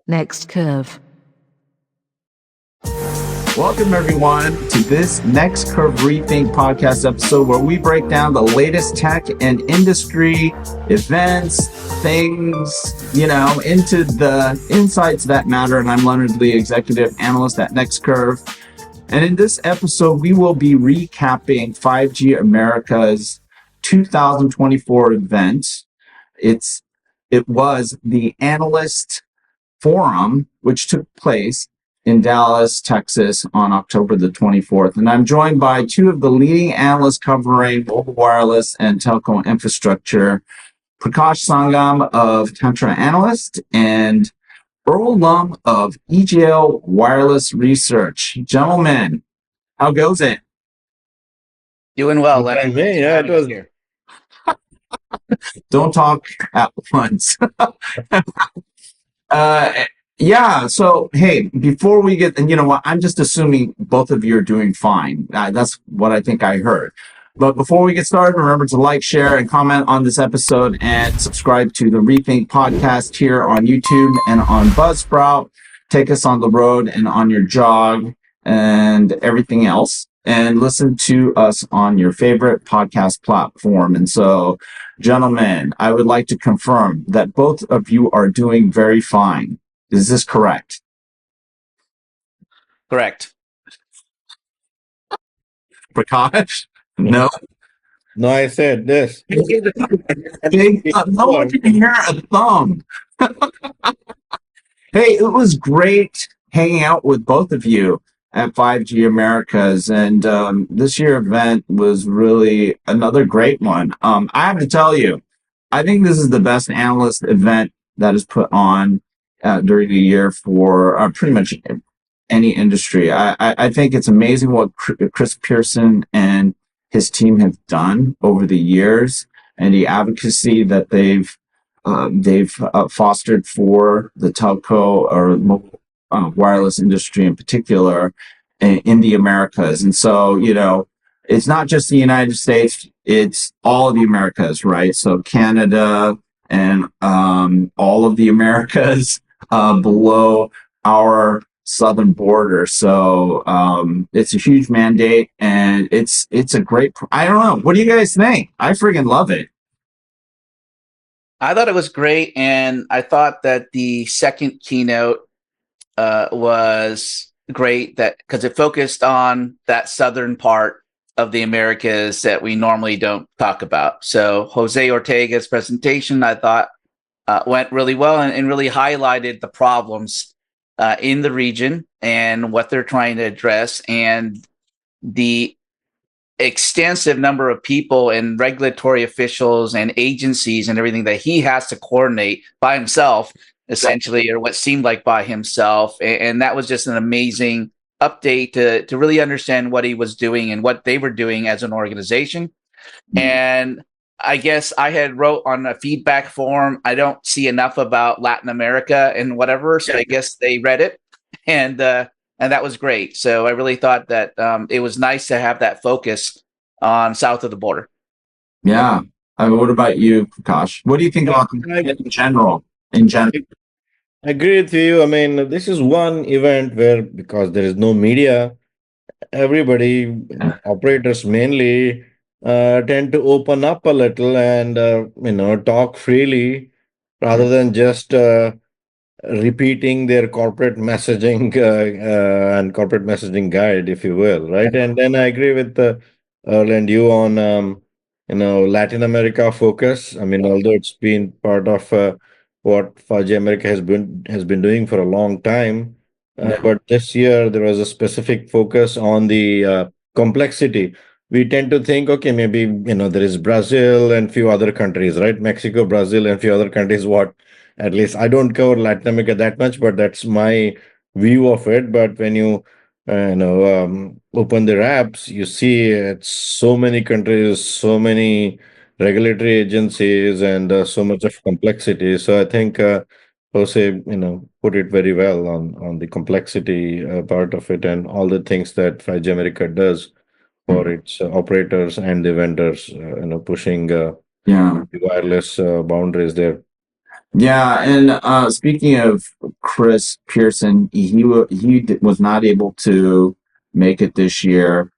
Next Curve. Welcome, everyone, to this Next Curve Rethink podcast episode where we break down the latest tech and industry events, things, into the insights that matter. And I'm Leonard Lee, Executive Analyst at Next Curve. And in this episode, we will be recapping 5G America's 2024 event. It was the Analyst Forum, which took place in Dallas, Texas on October the 24th. And I'm joined by two of the leading analysts covering mobile wireless and telco infrastructure, Prakash Sangam of Tantra Analyst and Earl Lum of EJL Wireless Research. Gentlemen, how goes it? Doing well, Leonard. Yeah, it was here. Don't talk at once. Yeah. So, hey, before we get, and you know what, I'm just assuming both of you are doing fine. That's what I think I heard. But before we get started, remember to like, share, and comment on this episode and subscribe to the Rethink podcast here on YouTube and on Buzzsprout. Take us on the road and on your jog and everything else. And listen to us on your favorite podcast platform. And so, gentlemen, I would like to confirm that both of you are doing very fine. Is this correct? Correct. Prakash? No. No, I said this. No one can hear a thumb. Hey, it was great hanging out with both of you at 5G Americas, and this year event was really another great one. I have to tell you, I think this is the best analyst event that is put on during the year for pretty much any industry. I think it's amazing what Chris Pearson and his team have done over the years and the advocacy that they've fostered for the telco or mobile wireless industry in particular in the Americas. And so, it's not just the United States, it's all of the Americas, right? So Canada and all of the Americas below our southern border. So it's a huge mandate, and it's a great, I don't know. What do you guys think? I friggin' love it. I thought it was great, and I thought that the second keynote was great because it focused on that southern part of the Americas that we normally don't talk about. So Jose Ortega's presentation, I thought, went really well and really highlighted the problems in the region and what they're trying to address, and the extensive number of people and regulatory officials and agencies and everything that he has to coordinate by himself, essentially, or what seemed like by himself. And that was just an amazing update to really understand what he was doing and what they were doing as an organization. Mm-hmm. And I guess I had wrote on a feedback form, I don't see enough about Latin America and whatever. So I guess they read it, and that was great. So I really thought that it was nice to have that focus on south of the border. Yeah. What about you, Prakash? What do you think about in general? I agree with you. I mean, this is one event where, because there is no media, everybody, operators mainly, tend to open up a little and talk freely rather than just repeating their corporate messaging and corporate messaging guide, if you will, right? And then I agree with Earl and you on Latin America focus. I mean, although it's been part of what 5G America has been doing for a long time, but this year there was a specific focus on the complexity. We tend to think, okay, maybe, there is Brazil and few other countries, right? Mexico, Brazil, and few other countries. At least I don't cover Latin America that much, but that's my view of it. But when you, open their apps, you see it's so many countries, so many regulatory agencies, and so much of complexity. So I think Jose, put it very well on the complexity part of it and all the things that 5G America does for its operators and the vendors, pushing the wireless boundaries there. Yeah, and speaking of Chris Pearson, he was not able to make it this year.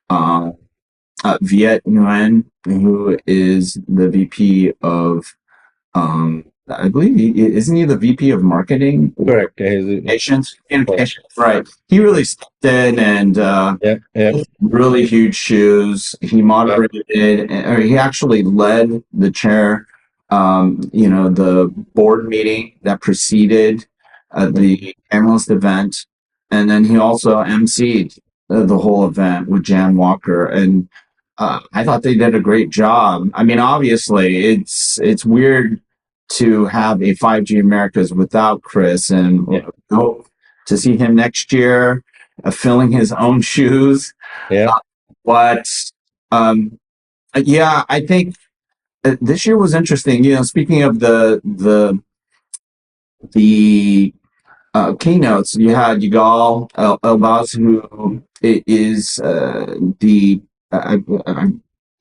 Um, Viet Nguyen, who is the VP of, I believe, isn't he the VP of marketing or Correct. communications? Correct. Communications, right? He really stepped in and Yeah, yeah, really huge shoes. He yeah. moderated, or he actually led the chair, the board meeting that preceded the analyst event. And then he also emceed the whole event with Jan Walker. And I thought they did a great job. I mean, obviously, it's weird to have a 5G Americas without Chris, and Yeah, hope to see him next year filling his own shoes. yeah. But um, yeah, I think this year was interesting. Speaking of the keynotes, you had Yigal Elbaz, who is the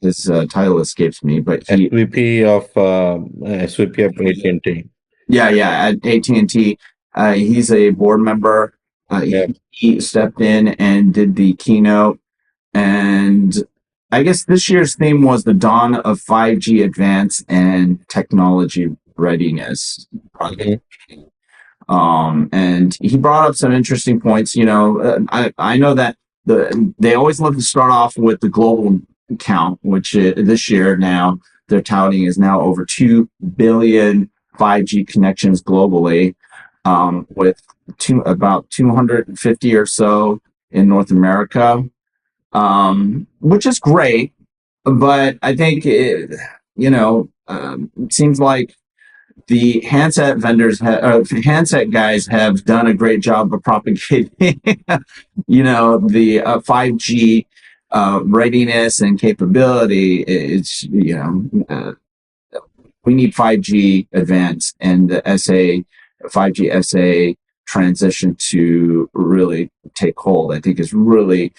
his title escapes me, but SVP of AT&T. yeah, at AT&T, he's a board member. Yeah. He stepped in and did the keynote. And I guess this year's theme was the dawn of 5G advance and technology readiness. Mhm. And he brought up some interesting points. I know that they always love to start off with the global count, which this year now they're touting is now over 2 billion 5G connections globally, with about 250 or so in North America, which is great. But I think it seems like the handset guys have done a great job of propagating, the 5G readiness and capability. We need 5G advance and the 5G SA transition to really take hold. I think is really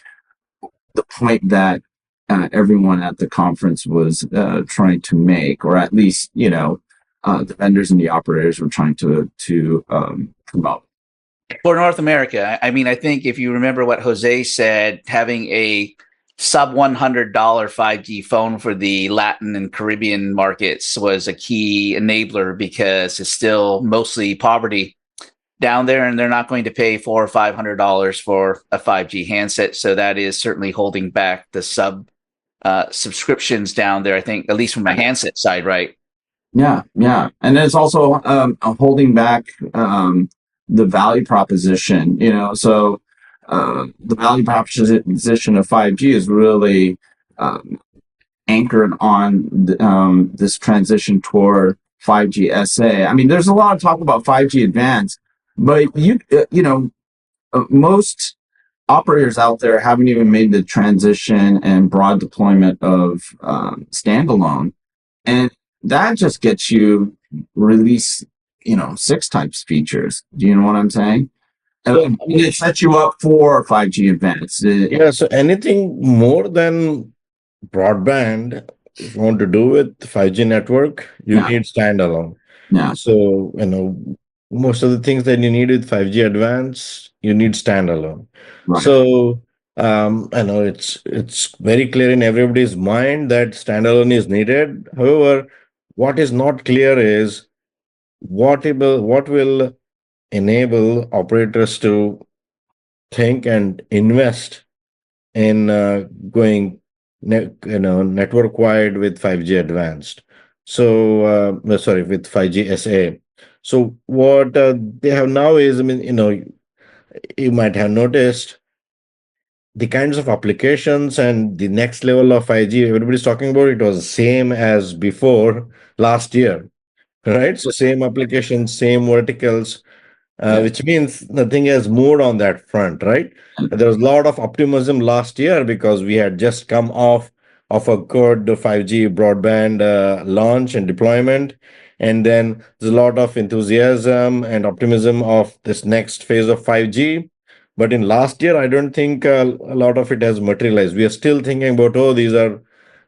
the point that everyone at the conference was trying to make, or at least the vendors and the operators were trying to promote. For North America, I mean, I think if you remember what Jose said, having a sub $100 5G phone for the Latin and Caribbean markets was a key enabler, because it's still mostly poverty down there, and they're not going to pay $400 or $500 for a 5G handset. So that is certainly holding back the subscriptions down there, I think, at least from the handset side, right? Yeah, yeah, and it's also holding back the value proposition. So the value proposition of 5G is really anchored on this transition toward 5G SA. I mean, there's a lot of talk about 5G Advanced, but most operators out there haven't even made the transition and broad deployment of standalone, and that just gets you release, 6 types features. Do you know what I'm saying? So, It sets you up for 5G Advanced. yeah, so anything more than broadband, if you want to do with 5G network, you Yeah, need standalone. yeah, So, most of the things that you need with 5G Advance, you need standalone. right. So, I know it's very clear in everybody's mind that standalone is needed. However, what is not clear is what will enable operators to think and invest in going network wide with 5G advanced. So sorry, with 5G SA. So what they have now is, I mean, you might have noticed the kinds of applications and the next level of 5G everybody's talking about, it was the same as before last year, right? So same applications, same verticals, Yeah. which means nothing has moved on that front, right? There was a lot of optimism last year because we had just come off of a good 5G broadband launch and deployment. And then there's a lot of enthusiasm and optimism of this next phase of 5G. But in last year, I don't think a lot of it has materialized. We are still thinking about, oh, these are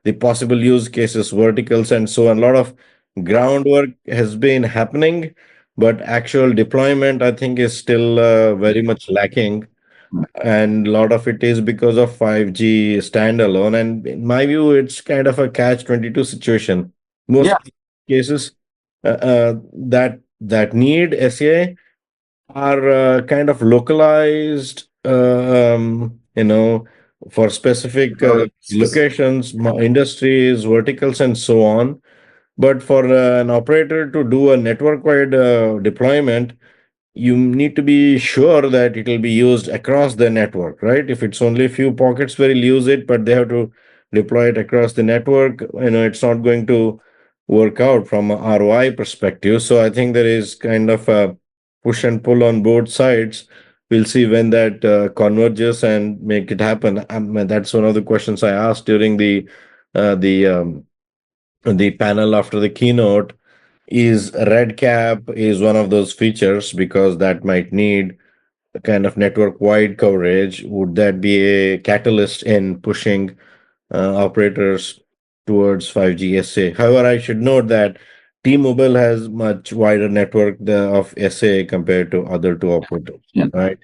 the possible use cases, verticals, and so on. A lot of groundwork has been happening, but actual deployment, I think, is still very much lacking. And a lot of it is because of 5G standalone. And in my view, it's kind of a catch-22 situation. Yeah. Most cases that need SA are kind of localized, for specific locations, industries, verticals, and so on. But for an operator to do a network-wide deployment, you need to be sure that it will be used across the network, right? If it's only a few pockets where you'll use it, but they have to deploy it across the network, it's not going to work out from a ROI perspective. So I think there is kind of a push and pull on both sides. We'll see when that converges and make it happen. That's one of the questions I asked during the panel after the keynote. Is red cap is one of those features because that might need a kind of network wide coverage. Would that be a catalyst in pushing operators towards 5G SA? However, I should note that T-Mobile has much wider network of SA compared to other two operators, Yeah. right?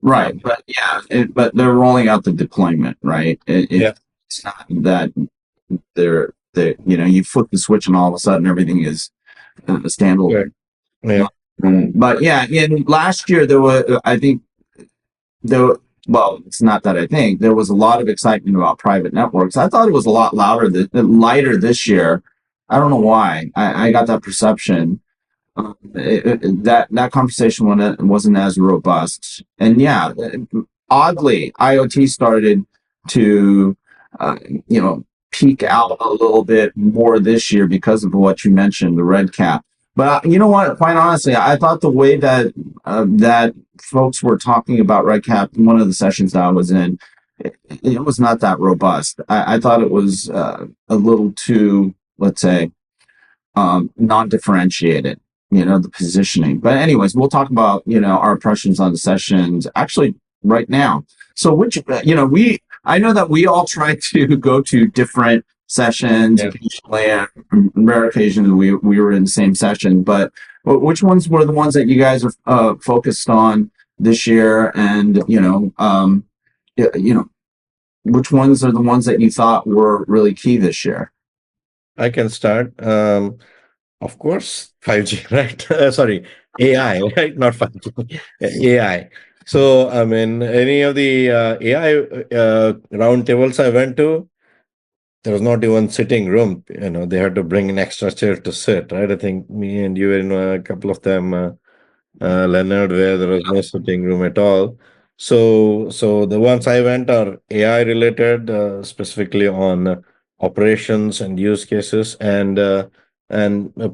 Right. But yeah, but they're rolling out the deployment, right? Yeah. It's not that you flip the switch and all of a sudden everything is standalone. Yeah. But yeah, in last year there was, I think there. Well, it's not that I think there was a lot of excitement about private networks. I thought it was a lot lighter this year. I don't know why. I got that perception. That conversation wasn't as robust. And yeah, oddly, IoT started to, uh, peak out a little bit more this year because of what you mentioned, the red cap. But you know what? Quite honestly, I thought the way that folks were talking about red cap in one of the sessions that I was in, it was not that robust. I thought it was a little too, let's say, non-differentiated, the positioning. But anyways, we'll talk about, our impressions on the sessions actually right now. So I know that we all try to go to different sessions. Yeah. Occasionally, on rare occasions, we were in the same session, but which ones were the ones that you guys are focused on this year? And, which ones are the ones that you thought were really key this year? I can start. Of course, 5G, right? Sorry, AI, right? Not 5G, AI. So, I mean, any of the AI roundtables I went to, there was not even sitting room. They had to bring an extra chair to sit, right? I think me and you were in a couple of them. Leonard, where there was no sitting room at all. So the ones I went are AI related, specifically on operations and use cases and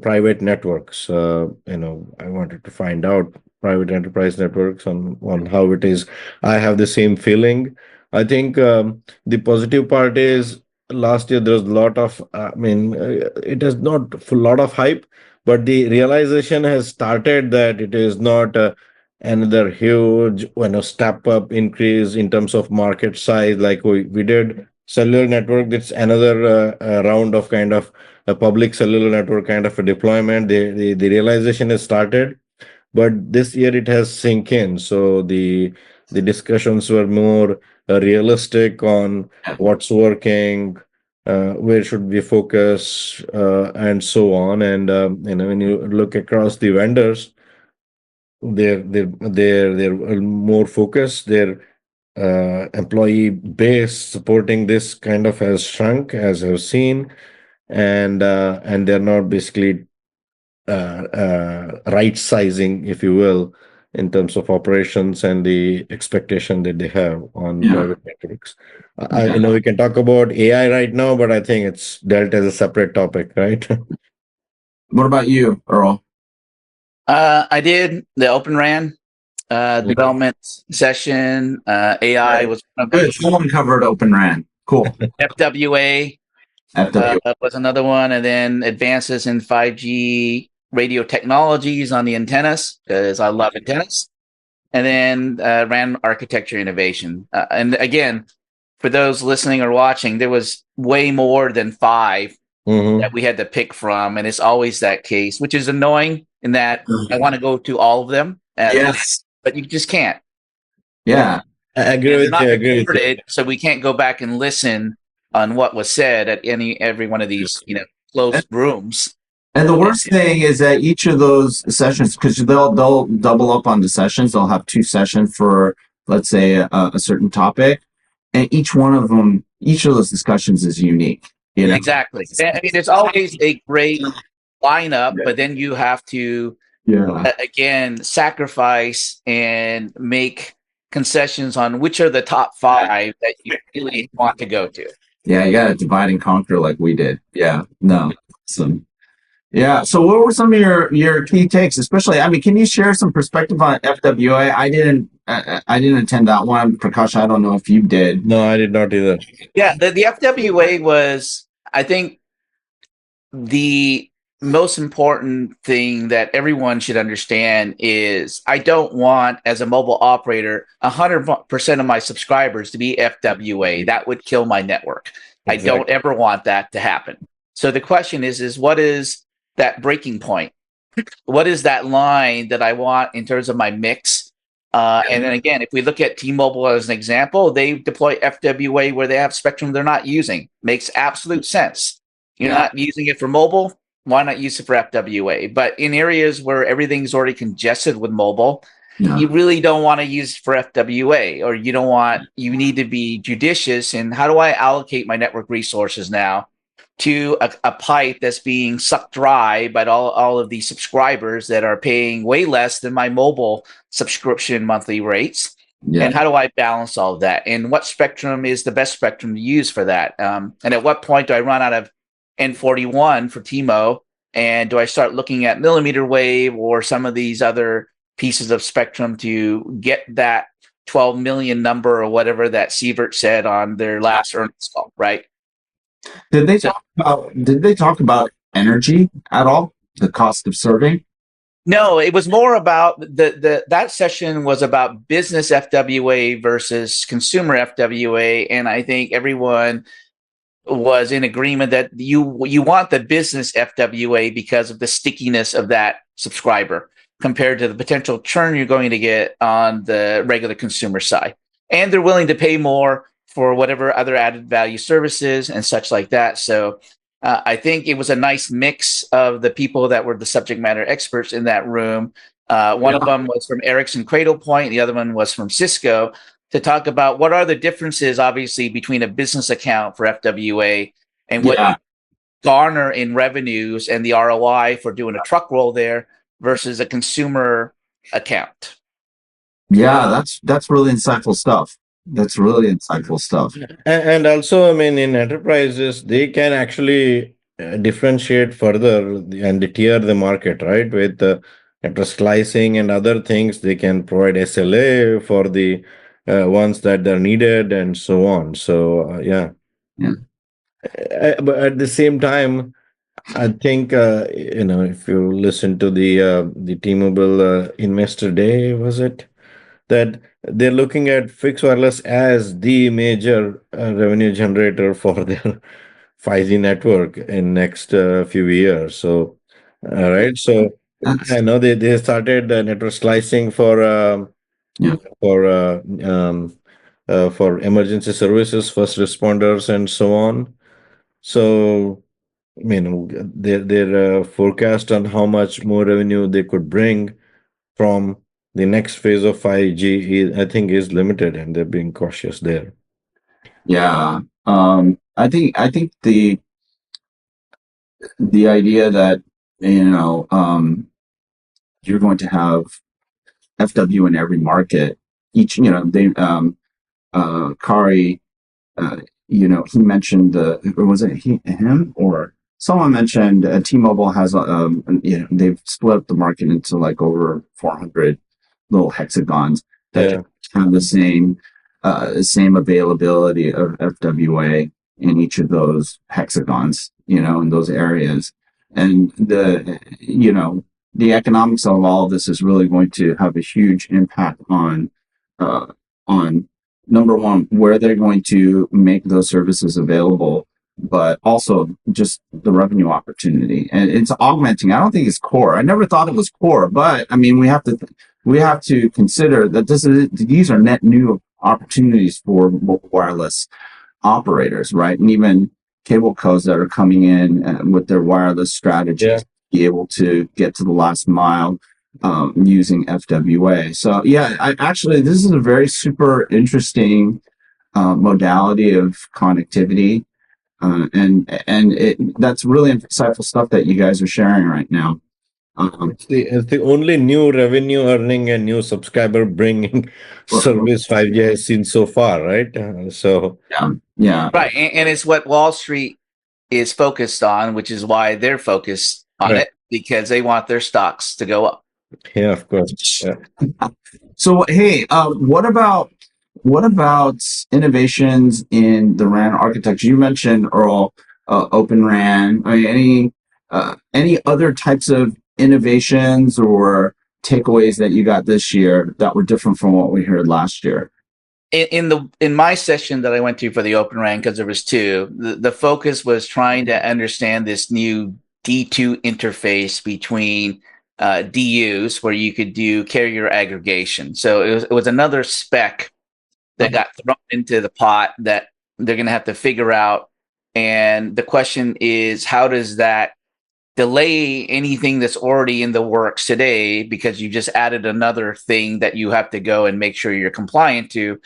private networks. I wanted to find out private enterprise networks on how it is. I have the same feeling. I think the positive part is last year there was a lot of. It has not a lot of hype, but the realization has started that it is not another huge step up increase in terms of market size like we did cellular network. That's another round of kind of a public cellular network kind of a deployment. The realization has started, but this year it has sink in. So the discussions were more realistic on what's working, where should we focus, and so on. And when you look across the vendors, they're more focused. Their employee base supporting this kind of has shrunk, as I've seen, and they're not basically right sizing, if you will, in terms of operations and the expectation that they have on private networks. We can talk about AI right now, but I think it's dealt as a separate topic, right? What about you, Earl? I did the Open RAN development session. AI was one of them. Good. Someone covered Open RAN. Cool. FWA was another one, and then advances in 5G radio technologies on the antennas, because I love antennas, and then RAN architecture innovation. And again, for those listening or watching, there was way more than 5 Mm-hmm. that we had to pick from, and it's always that case, which is annoying in that I want to go to all of them, Yes. but you just can't. Yeah. I agree And they're with you. not I agree with you. recorded, so we can't go back and listen on what was said at every one of these, closed rooms. And the worst thing is that each of those sessions, because they'll double up on the sessions, they'll have two sessions for, let's say, a certain topic, and each one of them, each of those discussions is unique. You know, Exactly. I mean, there's always a great lineup, but then you have to yeah, again sacrifice and make concessions on which are the top 5 that you really want to go to. yeah. You got to divide and conquer like we did. Yeah, no, awesome. Yeah. So, what were some of your key takes? Especially, I mean, can you share some perspective on FWA? I didn't attend that one. Prakash, I don't know if you did. No, I did not either. Yeah, the FWA was, I think, the most important thing that everyone should understand is I don't want, as a mobile operator, 100% of my subscribers to be FWA. That would kill my network. Exactly. I don't ever want that to happen. So the question is what is that breaking point? What is that line that I want in terms of my mix? And then again, if we look at T-Mobile as an example, they deploy FWA where they have spectrum they're not using. Makes absolute sense. You're not using it for mobile, why not use it for FWA? But in areas where everything's already congested with mobile, you really don't want to use it for FWA, or you need to be judicious in how do I allocate my network resources now to a pipe that's being sucked dry by all of these subscribers that are paying way less than my mobile subscription monthly rates. Yeah. And how do I balance all of that? And what spectrum is the best spectrum to use for that? And at what point do I run out of N41 for TMO? And do I start looking at millimeter wave or some of these other pieces of spectrum to get that 12 million number or whatever that Sievert said on their last earnings call, right? Did they talk about energy at all? The cost of serving? No, it was more about that session was about business FWA versus consumer FWA, and I think everyone was in agreement that you want the business FWA because of the stickiness of that subscriber compared to the potential churn you're going to get on the regular consumer side. And they're willing to pay more for whatever other added value services and such like that. So I think it was a nice mix of the people that were the subject matter experts in that room. One of them was from Ericsson Cradlepoint. The other one was from Cisco, to talk about what are the differences, obviously, between a business account for FWA and what you garner in revenues and the ROI for doing a truck roll there versus a consumer account. Yeah, that's really insightful stuff. That's really insightful stuff. And also, I mean, in enterprises, they can actually differentiate further and tier the market, right? With network slicing and other things, they can provide SLA for the ones that are needed and so on. So, yeah. But at the same time, I think if you listen to the T-Mobile Investor Day, was it that they're looking at fixed wireless as the major revenue generator for their 5G network in next few years. So, right. So I know they started network slicing for emergency services, first responders, and so on. So, I mean, their forecast on how much more revenue they could bring from the next phase of 5G, I think, is limited, and they're being cautious there. Yeah, I think the idea that you're going to have FW in every market. Each they Kari, he mentioned or was it him or someone mentioned T-Mobile has they've split up the market into like over 400 little hexagons that have the same availability of FWA in each of those hexagons, in those areas. And the economics of all of this is really going to have a huge impact on number one, where they're going to make those services available, but also just the revenue opportunity, and it's augmenting. I don't think it's core. I never thought it was core, but I mean, we have to consider that these are net new opportunities for wireless operators, right? And even cable cos that are coming in with their wireless strategies, be able to get to the last mile using FWA. So yeah, actually, this is a very super interesting modality of connectivity, that's really insightful stuff that you guys are sharing right now. It's the only new revenue earning and new subscriber bringing service 5G has seen so far, right? Yeah. Right. And it's what Wall Street is focused on, which is why they're focused on it, because they want their stocks to go up. Yeah, of course. Yeah. So, hey, what about innovations in the RAN architecture? You mentioned, Earl, Open RAN. I mean, any other types of innovations or takeaways that you got this year that were different from what we heard last year? In my session that I went to for the Open RAN, because there was two, the focus was trying to understand this new D2 interface between DUs, where you could do carrier aggregation. So it was another spec that got thrown into the pot that they're going to have to figure out. And the question is, how does that delay anything that's already in the works today, because you just added another thing that you have to go and make sure you're compliant to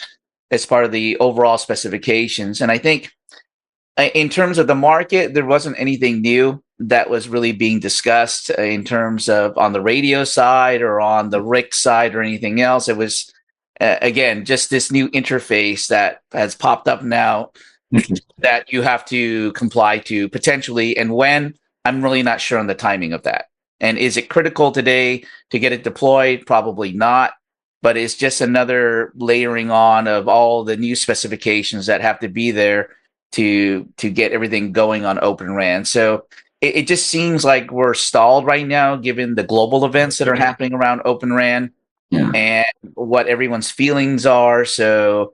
as part of the overall specifications. And I think in terms of the market, there wasn't anything new that was really being discussed in terms of on the radio side or on the RIC side or anything else. It was, again, just this new interface that has popped up now that you have to comply to potentially. And when, I'm really not sure on the timing of that. And is it critical today to get it deployed? Probably not. But it's just another layering on of all the new specifications that have to be there to get everything going on Open RAN. So it just seems like we're stalled right now, given the global events that are happening around Open RAN and what everyone's feelings are. So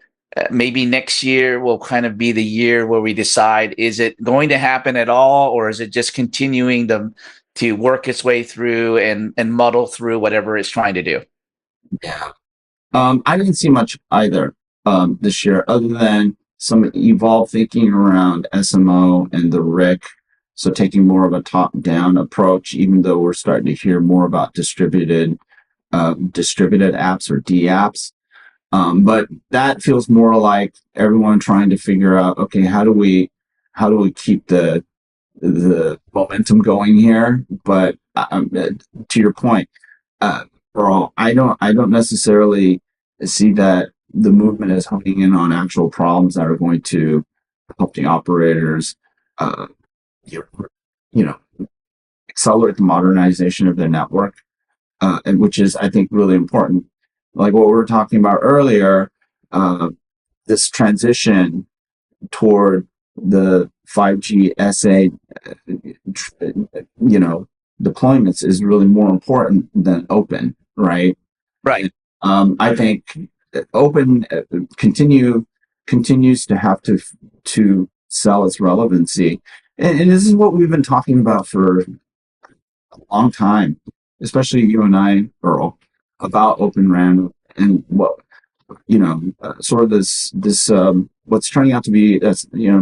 maybe next year will kind of be the year where we decide, is it going to happen at all, or is it just continuing to work its way through and muddle through whatever it's trying to do? Yeah. I didn't see much either this year, other than some evolved thinking around SMO and the RIC. So taking more of a top-down approach, even though we're starting to hear more about distributed apps or DApps. But that feels more like everyone trying to figure out, okay, how do we keep the momentum going here? But to your point, Earl, I don't necessarily see that the movement is honing in on actual problems that are going to help the operators, accelerate the modernization of their network, and which is, I think, really important. Like what we were talking about earlier, this transition toward the 5G SA, deployments is really more important than open, right? Right. I think open continues to have to sell its relevancy, and this is what we've been talking about for a long time, especially you and I, Earl, about Open RAN and what sort of this what's turning out to be a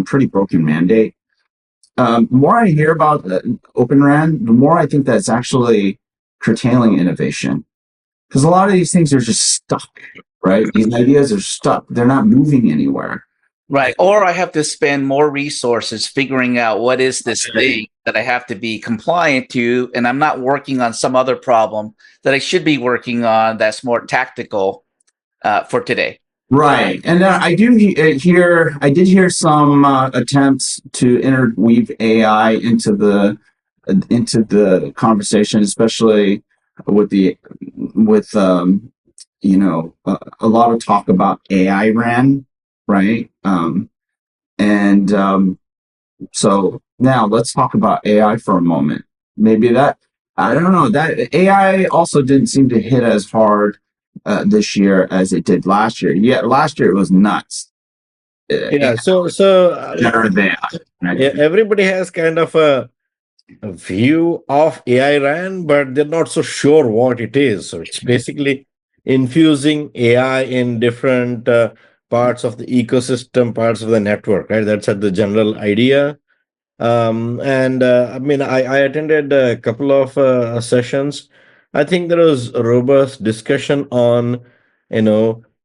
pretty broken mandate. The more I hear about Open RAN, the more I think that's actually curtailing innovation, because a lot of these things are just stuck, right? These ideas are stuck; they're not moving anywhere. Right. Or I have to spend more resources figuring out what is this thing that I have to be compliant to, and I'm not working on some other problem that I should be working on that's more tactical for today. Right. And I did hear some attempts to interweave AI into the conversation, especially with a lot of talk about AI RAN, right? So now let's talk about AI for a moment. Maybe that, I don't know, that AI also didn't seem to hit as hard this year as it did last year. Yet last year it was nuts. Yeah. generative AI. Right? Yeah, everybody has kind of a view of AI RAN, but they're not so sure what it is. So it's basically infusing AI in different parts of the ecosystem, parts of the network, right? That's at the general idea. And I mean, I attended a couple of sessions. I think there was a robust discussion on,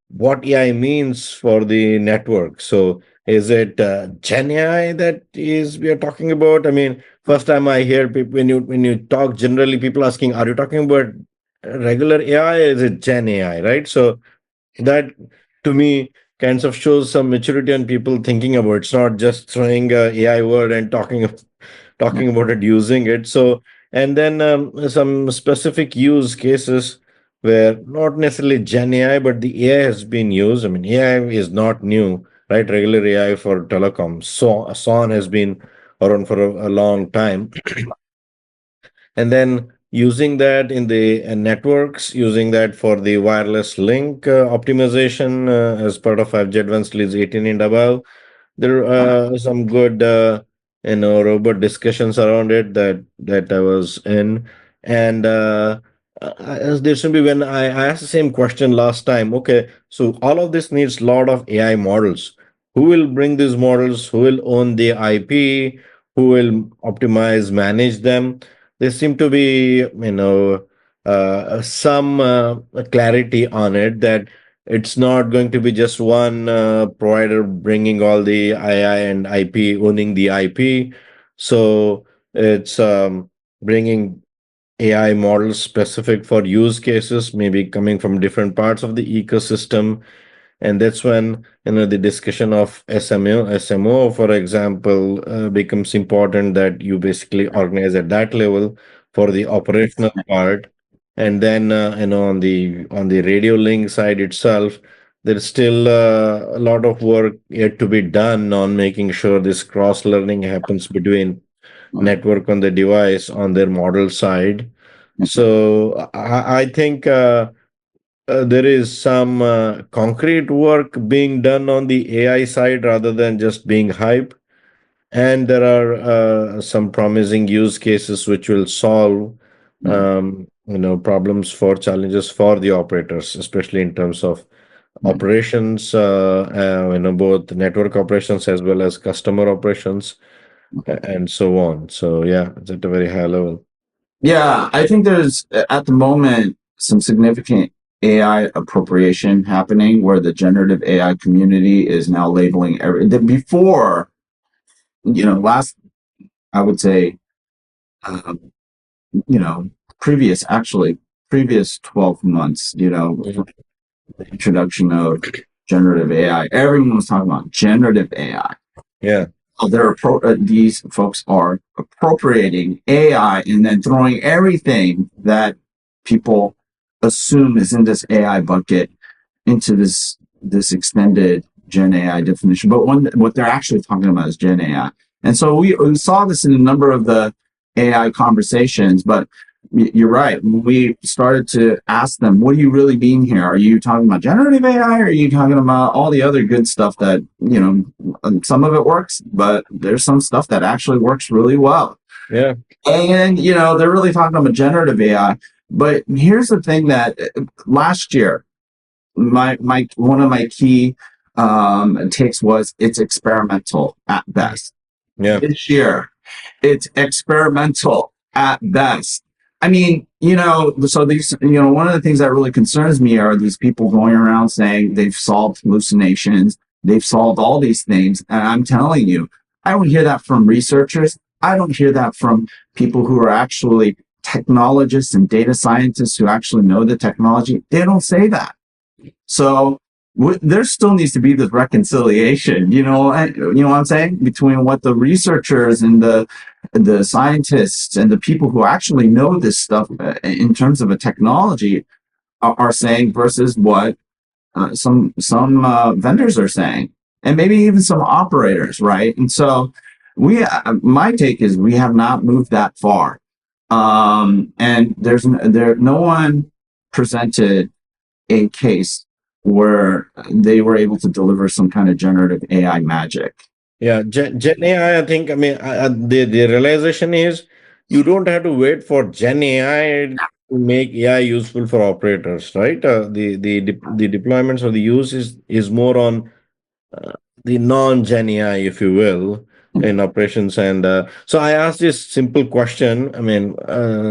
what AI means for the network. So, is it Gen AI that is we are talking about? I mean, first time I hear people when you talk generally, people asking, "Are you talking about regular AI? Or is it Gen AI?" Right? So that to me kinds of shows some maturity on people thinking about it's not just throwing a AI word and talking about it, using it. So, and then some specific use cases where not necessarily Gen AI, but the AI has been used. I mean, AI is not new, right? Regular AI for telecom. So, SON has been around for a long time. And then using that in the networks, using that for the wireless link optimization as part of 5G Advanced Release 18 and above. There are some good, robot discussions around it that I was in, and there should be when I asked the same question last time. Okay, so all of this needs a lot of AI models. Who will bring these models? Who will own the IP? Who will optimize, manage them? There seem to be, some clarity on it that it's not going to be just one provider bringing all the AI and IP, owning the IP. So it's bringing AI models specific for use cases, maybe coming from different parts of the ecosystem. And that's when the discussion of SMO, for example, becomes important, that you basically organize at that level for the operational part. And then on the radio link side itself, there's still a lot of work yet to be done on making sure this cross learning happens between network on the device on their model side. So I think there is some concrete work being done on the AI side rather than just being hype. And there are some promising use cases which will solve, problems for challenges for the operators, especially in terms of operations, both network operations as well as customer operations and so on. So yeah, it's at a very high level. Yeah, I think there's at the moment some significant AI appropriation happening where the generative AI community is now labeling before, last, I would say, um, you know, previous 12 months, the introduction of generative AI, everyone was talking about generative AI. Yeah. These folks are appropriating AI and then throwing everything that people assume is in this AI bucket into this extended Gen AI definition. But what they're actually talking about is Gen AI. And so we saw this in a number of the AI conversations, but you're right. When we started to ask them, what do you really mean here? Are you talking about generative AI or are you talking about all the other good stuff that, some of it works, but there's some stuff that actually works really well. Yeah. And, they're really talking about generative AI. But here's the thing that last year, my one of my key takes was it's experimental at best. Yeah. This year, it's experimental at best. I mean, so these, one of the things that really concerns me are these people going around saying they've solved hallucinations, they've solved all these things. And I'm telling you, I don't hear that from researchers. I don't hear that from people who are actually technologists and data scientists who actually know the technology. They don't say that. So there still needs to be this reconciliation, you know what I'm saying, between what the researchers and the scientists and the people who actually know this stuff in terms of a technology are saying versus what some vendors are saying, and maybe even some operators, right? And so my take is we have not moved that far, and no one presented a case where they were able to deliver some kind of generative AI magic. Yeah, Gen AI, I think, I mean, the realization is you don't have to wait for Gen AI to make AI useful for operators, right? The deployments or the use is more on uh, the non-Gen AI, if you will, in operations. And so I asked this simple question. I mean,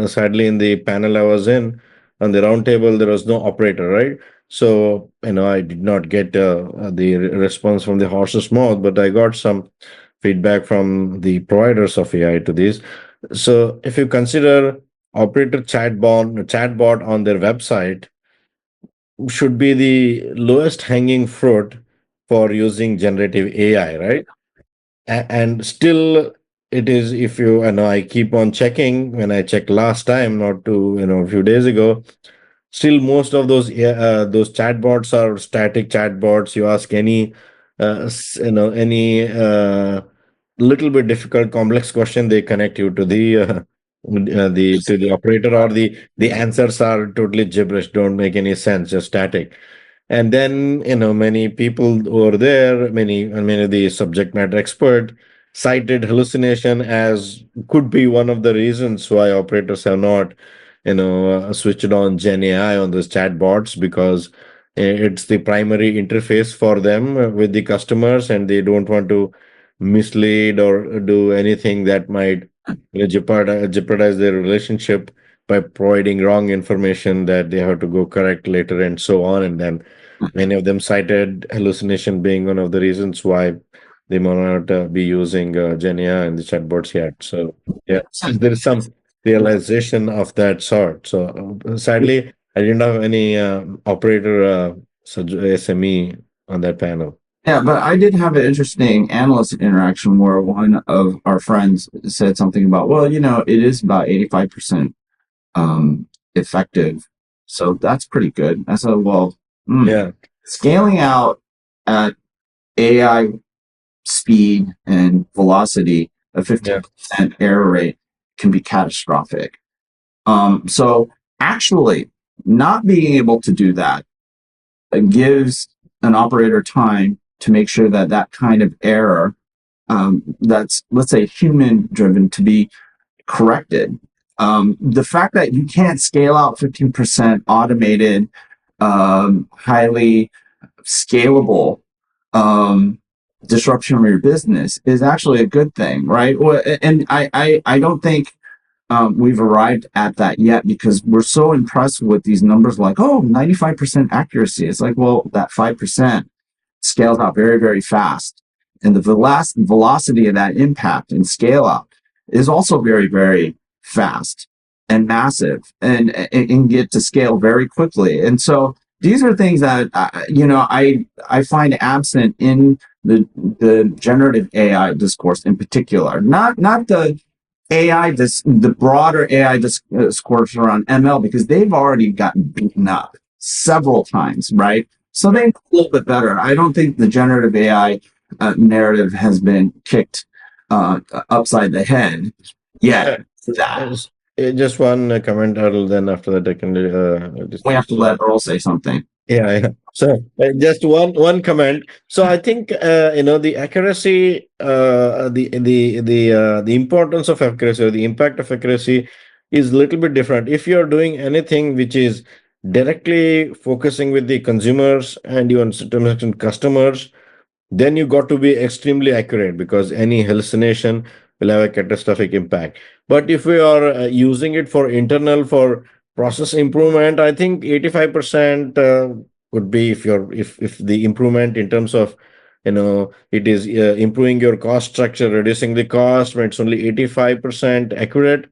sadly, in the panel I was in, on the round table, there was no operator, right? So, I did not get the response from the horse's mouth, but I got some feedback from the providers of AI to this. So, if you consider operator chatbot on their website, should be the lowest hanging fruit for using generative AI, right? And still, it is, if you, and I keep on checking, when I checked last time, not to, a few days ago, still most of those chatbots are static chatbots. You ask any, any little bit difficult, complex question, they connect you to the operator, or the answers are totally gibberish, don't make any sense, just static. And then, many people over there, many of the subject matter expert cited hallucination as could be one of the reasons why operators have not, switched on Gen AI on those chatbots, because it's the primary interface for them with the customers, and they don't want to mislead or do anything that might, jeopardize their relationship by providing wrong information that they have to go correct later, and so on. And then many of them cited hallucination being one of the reasons why they may not be using Gen AI and the chatbots yet. So, yeah, there is some realization of that sort. So, sadly, I didn't have any operator SME on that panel. Yeah, but I did have an interesting analyst interaction where one of our friends said something about, well, it is about 85% effective. So that's pretty good. I said, well, Yeah, scaling out at AI speed and velocity, a yeah, 15% error rate can be catastrophic. So actually, not being able to do that gives an operator time to make sure that that kind of error, that's, let's say, human driven, to be corrected. The fact that you can't scale out 15% automated, highly scalable disruption of your business is actually a good thing, right? And I don't think we've arrived at that yet, because we're so impressed with these numbers like, oh, 95% accuracy. It's like, well, that 5% scales out very, very fast. And the velocity of that impact and scale out is also very, very fast and massive, and get to scale very quickly. And so these are things that, I find absent in the generative AI discourse in particular, not the the broader AI discourse around ML, because they've already gotten beaten up several times, right? So they know a little bit better. I don't think the generative AI narrative has been kicked upside the head yet. That Just one comment, Earl, then after that I can we have to let Earl say something. Yeah. So just one comment. So I think the accuracy, the importance of accuracy, or the impact of accuracy, is a little bit different. If you're doing anything which is directly focusing with the consumers and even to some extent customers, then you got to be extremely accurate, because any hallucination will have a catastrophic impact. But if we are using it for internal, for process improvement, I think 85% would be, if the improvement in terms of, it is improving your cost structure, reducing the cost, when it's only 85% accurate.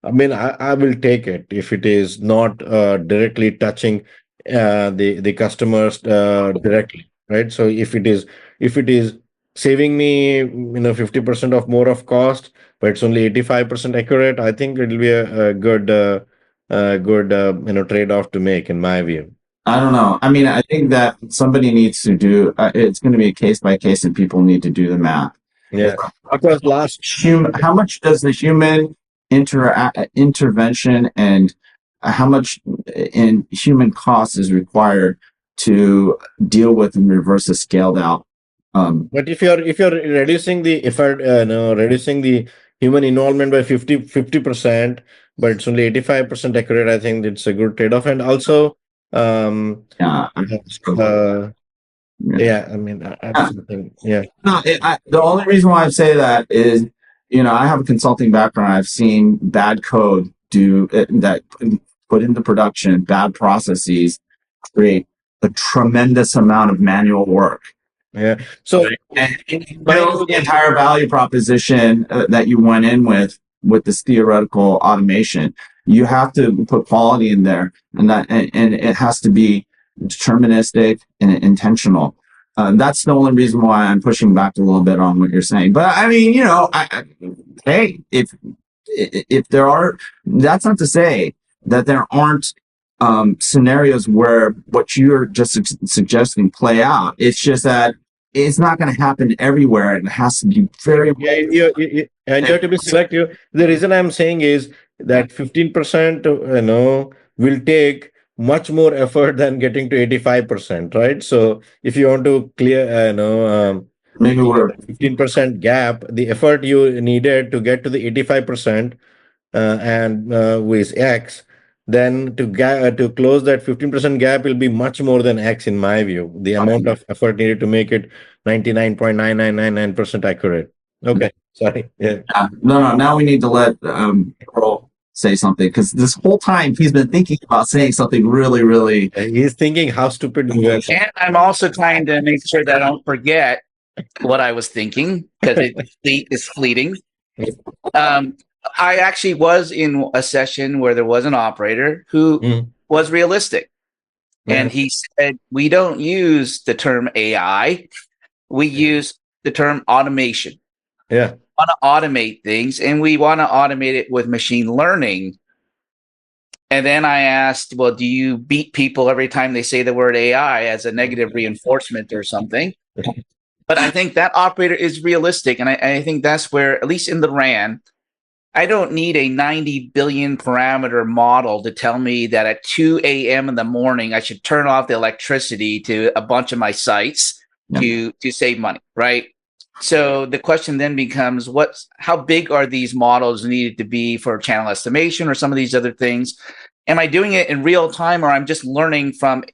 I mean, I will take it if it is not directly touching the customers directly, right? So if it is saving me, 50% of more of cost, but it's only 85% accurate, I think it will be a good trade-off to make, in my view. I don't know. I mean, I think that somebody needs to do. It's going to be a case by case, and people need to do the math. Yeah, because How much does the human intervention, and how much in human cost is required to deal with and reverse the scaled out. But if you're reducing the effort, no, reducing the human involvement by 50%, but it's only 85% accurate, I think it's a good trade-off. And also, um, Yeah, yeah. yeah, I mean, absolutely, yeah. No, the only reason why I say that is, I have a consulting background. I've seen bad code that put into production, bad processes create a tremendous amount of manual work. Yeah. So, And build the entire value proposition that you went in with this theoretical automation. You have to put quality in there, and it has to be deterministic and intentional. That's the only reason why I'm pushing back a little bit on what you're saying. But I mean, hey, if there are, that's not to say that there aren't scenarios where what you're just suggesting play out. It's just that it's not going to happen everywhere. It has to be very. Yeah, and you have to be selective. The reason I'm saying is that 15%, will take much more effort than getting to 85%, right? So if you want to clear, Maybe we're 15% gap, the effort you needed to get to the 85%, and with X, then to close that 15% gap will be much more than X in my view. The amount of effort needed to make it 99.9999% accurate. Okay, sorry. Yeah. No. Now we need to let Earl say something, because this whole time he's been thinking about saying something really, really. He's thinking how stupid you are. And I'm also trying to make sure that I don't forget what I was thinking, because it is fleeting. I actually was in a session where there was an operator who was realistic. And he said, we don't use the term AI. We use the term automation. Yeah. We want to automate things, and we want to automate it with machine learning. And then I asked, well, do you beat people every time they say the word AI as a negative reinforcement or something? But I think that operator is realistic. And I think that's where, at least in the RAN, I don't need a 90 billion parameter model to tell me that at 2 a.m. in the morning, I should turn off the electricity to a bunch of my sites to save money, right? So the question then becomes, how big are these models needed to be for channel estimation or some of these other things? Am I doing it in real time, or I'm just learning from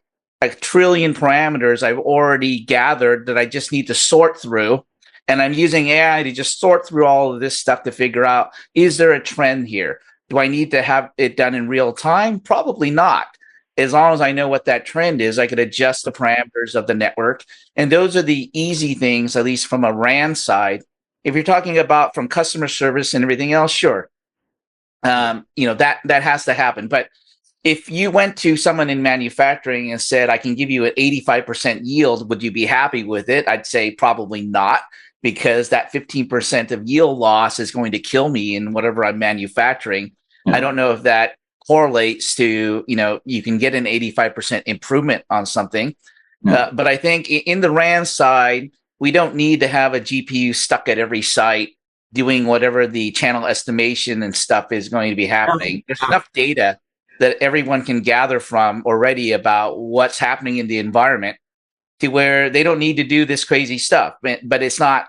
a trillion parameters I've already gathered that I just need to sort through? And I'm using AI to just sort through all of this stuff to figure out, is there a trend here? Do I need to have it done in real time? Probably not. As long as I know what that trend is, I could adjust the parameters of the network. And those are the easy things, at least from a RAN side. If you're talking about from customer service and everything else, sure. That has to happen. But if you went to someone in manufacturing and said, I can give you an 85% yield, would you be happy with it? I'd say probably not, because that 15% of yield loss is going to kill me in whatever I'm manufacturing. I don't know if that correlates to, you can get an 85% improvement on something. But I think in the RAN side, we don't need to have a GPU stuck at every site doing whatever the channel estimation and stuff is going to be happening. There's enough data that everyone can gather from already about what's happening in the environment to where they don't need to do this crazy stuff. But it's not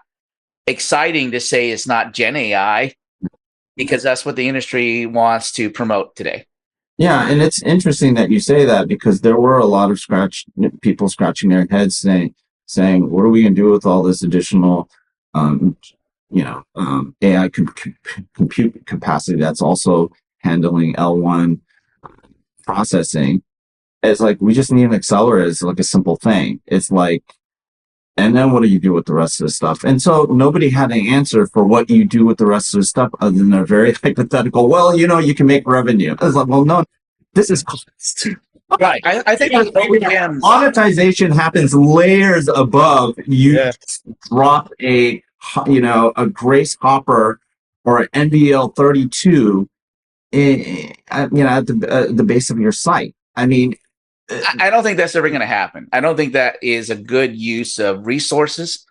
exciting to say it's not GenAI, because that's what the industry wants to promote today. Yeah, and it's interesting that you say that, because there were a lot of people scratching their heads saying, what are we going to do with all this additional, AI compute capacity that's also handling L1 processing? It's like, we just need an accelerator. It's like a simple thing. It's like, and then what do you do with the rest of the stuff? And so nobody had an answer for what you do with the rest of the stuff other than a very hypothetical, well, you can make revenue. I was like, well, no, this is cost. Right. I think monetization happens layers above. You drop a Grace Hopper or an NVL 32 at the base of your site. I mean, I don't think that's ever going to happen. I don't think that is a good use of resources.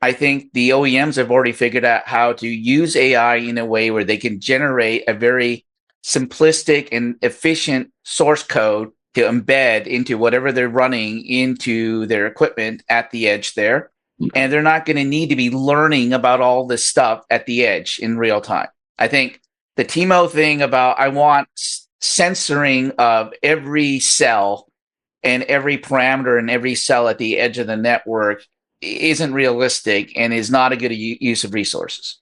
I think the OEMs have already figured out how to use AI in a way where they can generate a very simplistic and efficient source code to embed into whatever they're running into their equipment at the edge there. And they're not going to need to be learning about all this stuff at the edge in real time. I think the TMO thing about I want censoring of every cell and every parameter and every cell at the edge of the network isn't realistic and is not a good use of resources.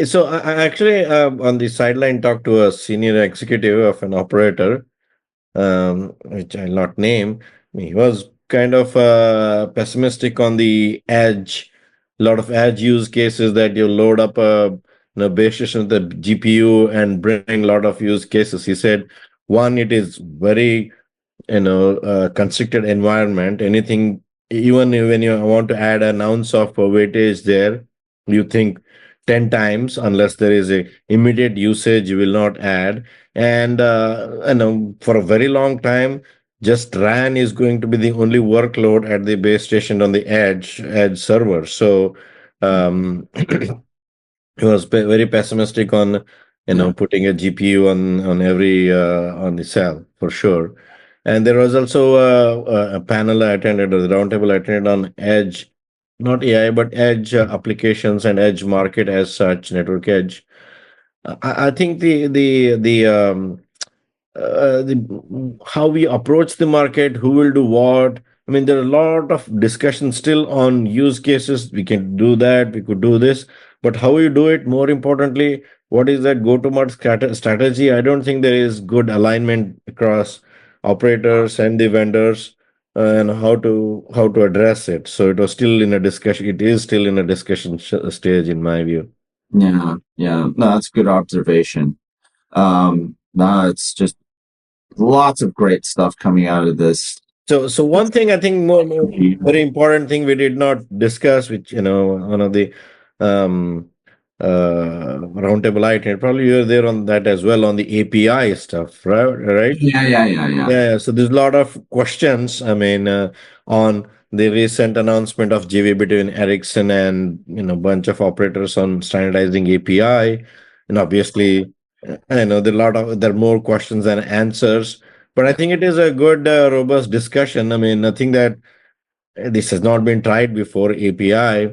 So I actually on the sideline talked to a senior executive of an operator, which I'll not name. He was kind of pessimistic on the edge. A lot of edge use cases that you load up a base station with the GPU and bring a lot of use cases. He said, one, it is very constricted environment. Anything, even when you want to add an ounce of weightage there, you think 10 times unless there is a immediate usage you will not add. And for a very long time, just RAN is going to be the only workload at the base station on the edge server. So he was very pessimistic on putting a GPU on every on the cell for sure. And there was also a panel I attended, or the roundtable I attended on edge, not AI, but edge applications and edge market as such, network edge. I think the how we approach the market, who will do what. I mean, there are a lot of discussion still on use cases. We can do that, we could do this, but how you do it, more importantly, what is that go-to-market strategy? I don't think there is good alignment across operators and the vendors, and how to address it. So it was still in a discussion. It is still in a discussion stage, in my view. Yeah, no, that's a good observation. No, it's just lots of great stuff coming out of this. So one thing I think more very important thing we did not discuss, which one of the roundtable item, probably you're there on that as well, on the API stuff, right? Yeah. So there's a lot of questions. I mean, on the recent announcement of JV between Ericsson and bunch of operators on standardizing API, and obviously, I know there are more questions than answers. But I think it is a good, robust discussion. I mean, nothing that this has not been tried before, API,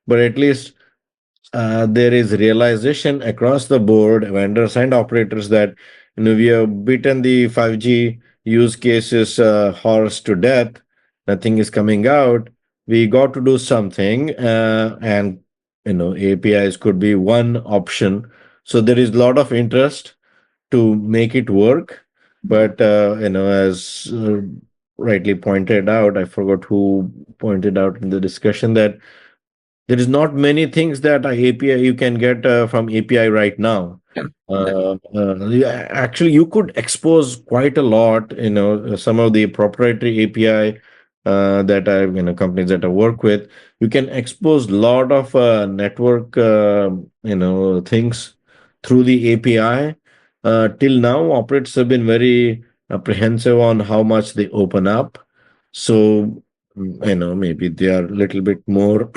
but at least there is realization across the board, vendors and operators, that we have beaten the 5G use cases horse to death. Nothing is coming out. We got to do something, and APIs could be one option. So there is a lot of interest to make it work. But as rightly pointed out, I forgot who pointed out in the discussion, that there is not many things that API you can get from API right now. Actually, you could expose quite a lot. Some of the proprietary API that I companies that I work with, you can expose a lot of network things through the API. Till now, operators have been very apprehensive on how much they open up. So, maybe they are a little bit more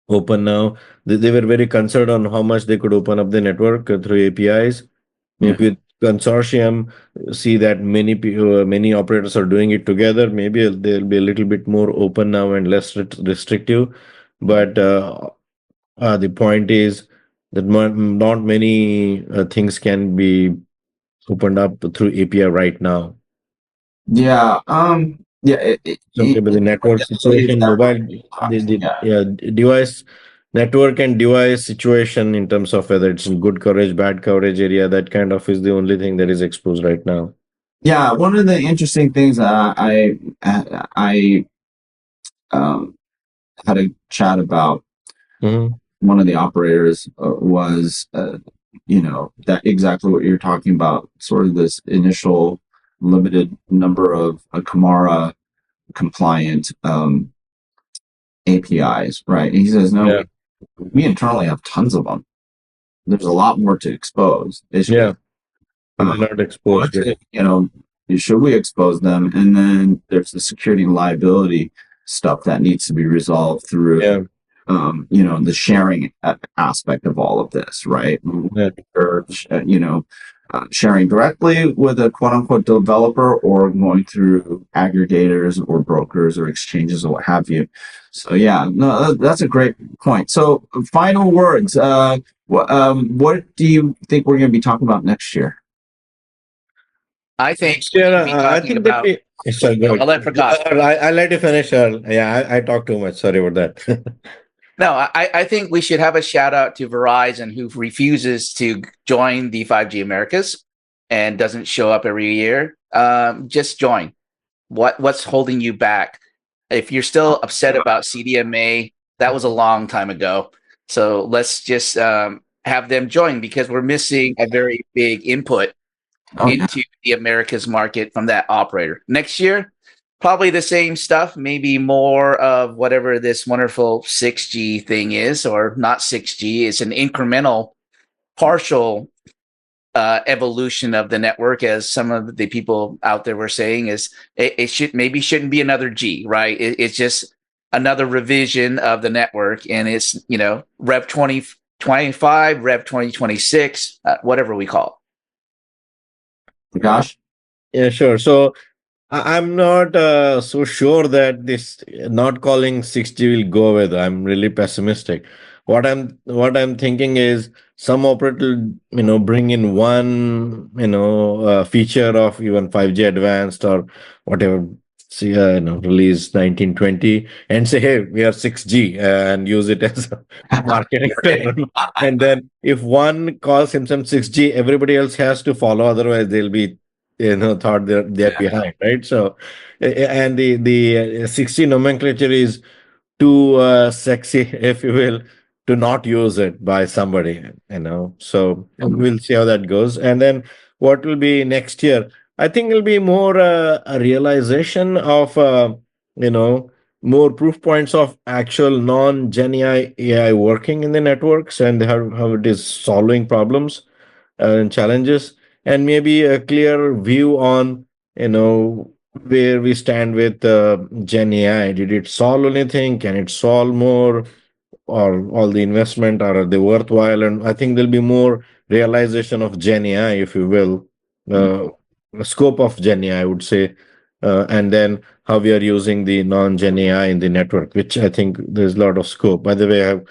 open now. They were very concerned on how much they could open up the network through APIs. Maybe with consortium, see that many operators are doing it together. Maybe they'll be a little bit more open now and less restrictive. But the point is that not many things can be opened up through API right now. Yeah. Something with the network situation, mobile, device, network and device situation in terms of whether it's in good coverage, bad coverage area, that kind of is the only thing that is exposed right now. Yeah, one of the interesting things I had a chat about. One of the operators was, that exactly what you're talking about, sort of this initial limited number of Kamara compliant APIs, right? And he says, no, we internally have tons of them. There's a lot more to expose. They're not exposed. Should we expose them? And then there's the security and liability stuff that needs to be resolved through the sharing aspect of all of this, right? Yeah. Or, sharing directly with a quote unquote developer or going through aggregators or brokers or exchanges or what have you. So yeah, no, that's a great point. So final words. What do you think we're going to be talking about next year? I think Next year, we should be I talking think that about. we. Sorry, go I'll let ahead. Prakash. I let you finish, Earl. Yeah, I talk too much. Sorry about that. No, I think we should have a shout out to Verizon, who refuses to join the 5G Americas and doesn't show up every year. Just join. What's holding you back? If you're still upset about CDMA, that was a long time ago. So let's just have them join, because we're missing a very big input Oh, yeah. into the Americas market from that operator. Next year, probably the same stuff, maybe more of whatever this wonderful 6G thing is, or not 6G. It's an incremental, partial evolution of the network, as some of the people out there were saying. Is it shouldn't be another G, right? It's just another revision of the network, and it's Rev 2025, Rev 2026, whatever we call Gosh. Yeah, sure. So I'm not so sure that this not calling 6G will go away, though. I'm really pessimistic. What I'm thinking is some operator, bring in one, feature of even 5G advanced or whatever, see, release 1920 and say, hey, we are 6G and use it as a marketing term. And then if one calls himself 6G, everybody else has to follow. Otherwise, they'll be thought they're behind, right? So and the 60 nomenclature is too sexy, if you will, to not use it by somebody, so we'll see how that goes. And then what will be next year, I think it'll be more a realization of you know more proof points of actual non-gen AI working in the networks and how it is solving problems and challenges, and maybe a clear view on where we stand with Gen AI. Did it solve anything? Can it solve more? Or all the investment, are they worthwhile? And I think there'll be more realization of Gen AI, if you will, scope of Gen AI, I would say, and then how we are using the non-Gen AI in the network, which I think there's a lot of scope. By the way,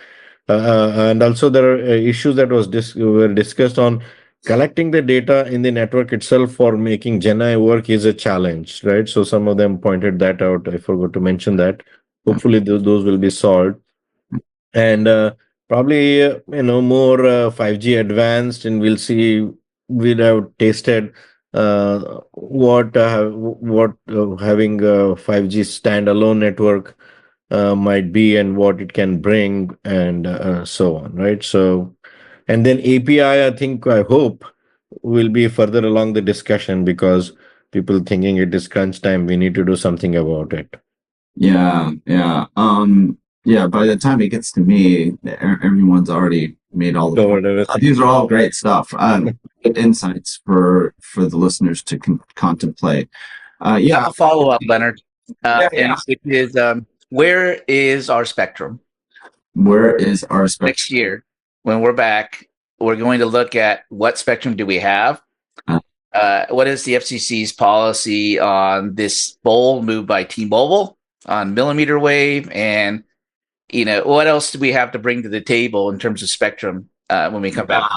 and also there are issues that were discussed on collecting the data in the network itself for making Gen AI work is a challenge, right? So some of them pointed that out. I forgot to mention that. Hopefully, those will be solved, and probably more 5G advanced, and we'll have tasted what having a 5G standalone network might be and what it can bring, and so on, right? So, and then API, I hope will be further along the discussion, because people thinking it is crunch time, we need to do something about it. Yeah, yeah. By the time it gets to me, everyone's already made all the Covered points. everything. These are all great stuff. Good insights for the listeners to contemplate. a follow up, Leonard, Yeah, and which is where is our spectrum Where is our spectrum? next year when we're back? We're going to look at what spectrum do we have. What is the FCC's policy on this bold move by T-Mobile on millimeter wave, and what else do we have to bring to the table in terms of spectrum when we come back,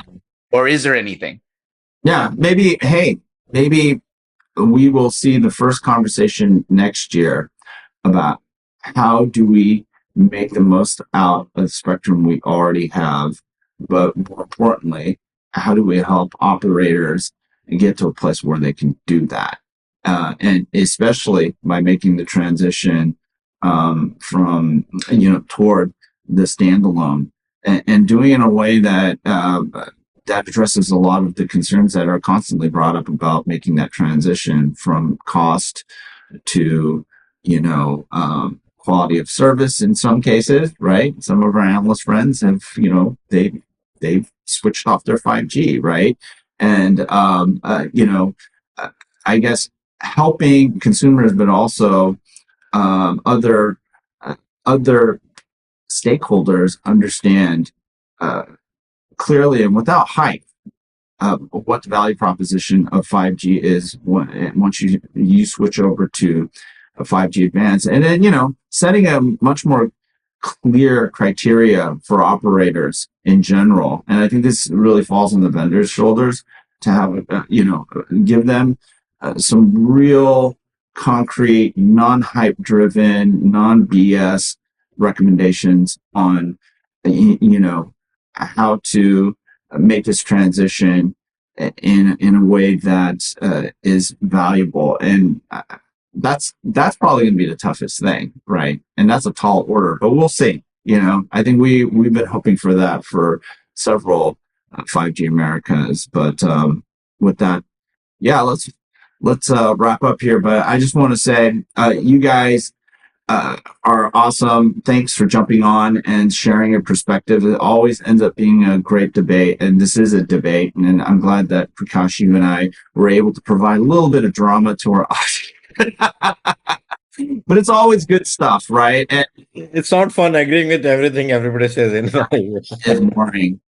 or is there anything? Yeah, maybe. Hey, maybe we will see the first conversation next year about how do we make the most out of the spectrum we already have, but more importantly, how do we help operators get to a place where they can do that, and especially by making the transition from toward the standalone, and doing it in a way that that addresses a lot of the concerns that are constantly brought up about making that transition from cost to quality of service in some cases, right? Some of our analyst friends have, they've switched off their 5G, right? And, I guess helping consumers, but also other stakeholders understand clearly and without hype what the value proposition of 5G is once you switch over to a 5G Advanced, and then setting a much more clear criteria for operators in general. And I think this really falls on the vendors' shoulders to have give them some real concrete, non-hype driven, non-BS recommendations on how to make this transition in a way that is valuable. And that's probably going to be the toughest thing, right? And that's a tall order, but we'll see. I think we've been hoping for that for several 5G Americas. But with that, yeah, let's wrap up here. But I just want to say, you guys are awesome. Thanks for jumping on and sharing your perspective. It always ends up being a great debate, and this is a debate. And I'm glad that Prakash, you and I were able to provide a little bit of drama to our audience. But it's always good stuff, right? And it's not fun agreeing with everything everybody says. it's boring.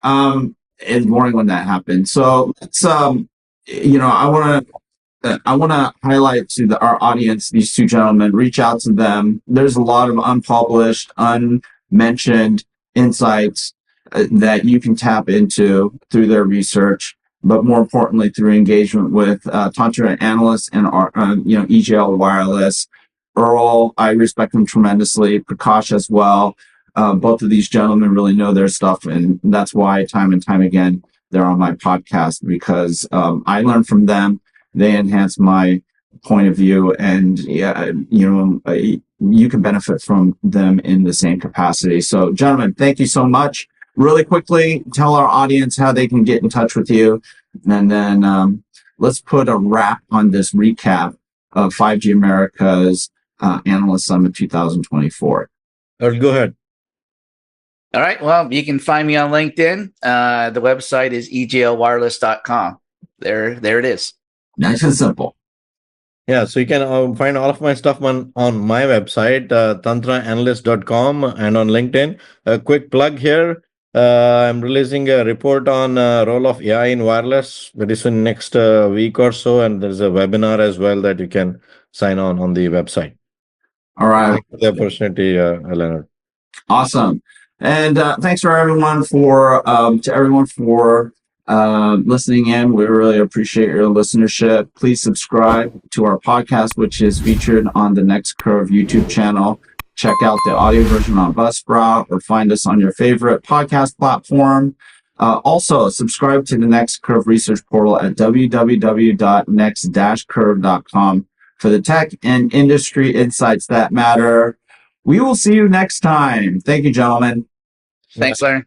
It's boring when that happens. So let's, I want to highlight to our audience, these two gentlemen, reach out to them. There's a lot of unpublished, unmentioned insights that you can tap into through their research, but more importantly, through engagement with Tantra analysts and EGL Wireless. Earl, I respect him tremendously. Prakash as well. Both of these gentlemen really know their stuff, and that's why time and time again they're on my podcast, because I learn from them. They enhance my point of view, and you can benefit from them in the same capacity. So, gentlemen, thank you so much. Really quickly, tell our audience how they can get in touch with you, and then let's put a wrap on this recap of 5G America's Analyst Summit 2024. Go ahead. All right. Well, you can find me on LinkedIn. The website is eglwireless.com. There it is. Nice and simple. Yeah, so you can find all of my stuff on my website, tantraanalyst.com, and on LinkedIn. A quick plug here. I'm releasing a report on role of AI in wireless very soon, next week or so, and there's a webinar as well that you can sign on the website. All right. Thanks for the opportunity, Leonard. Awesome. And thanks for everyone for listening in. We really appreciate your listenership. Please subscribe to our podcast, which is featured on the Next Curve YouTube channel. Check out the audio version on Buzzsprout, or find us on your favorite podcast platform. Also, subscribe to the Next Curve research portal at www.next-curve.com for the tech and industry insights that matter. We will see you next time. Thank you, gentlemen. Thanks, Larry.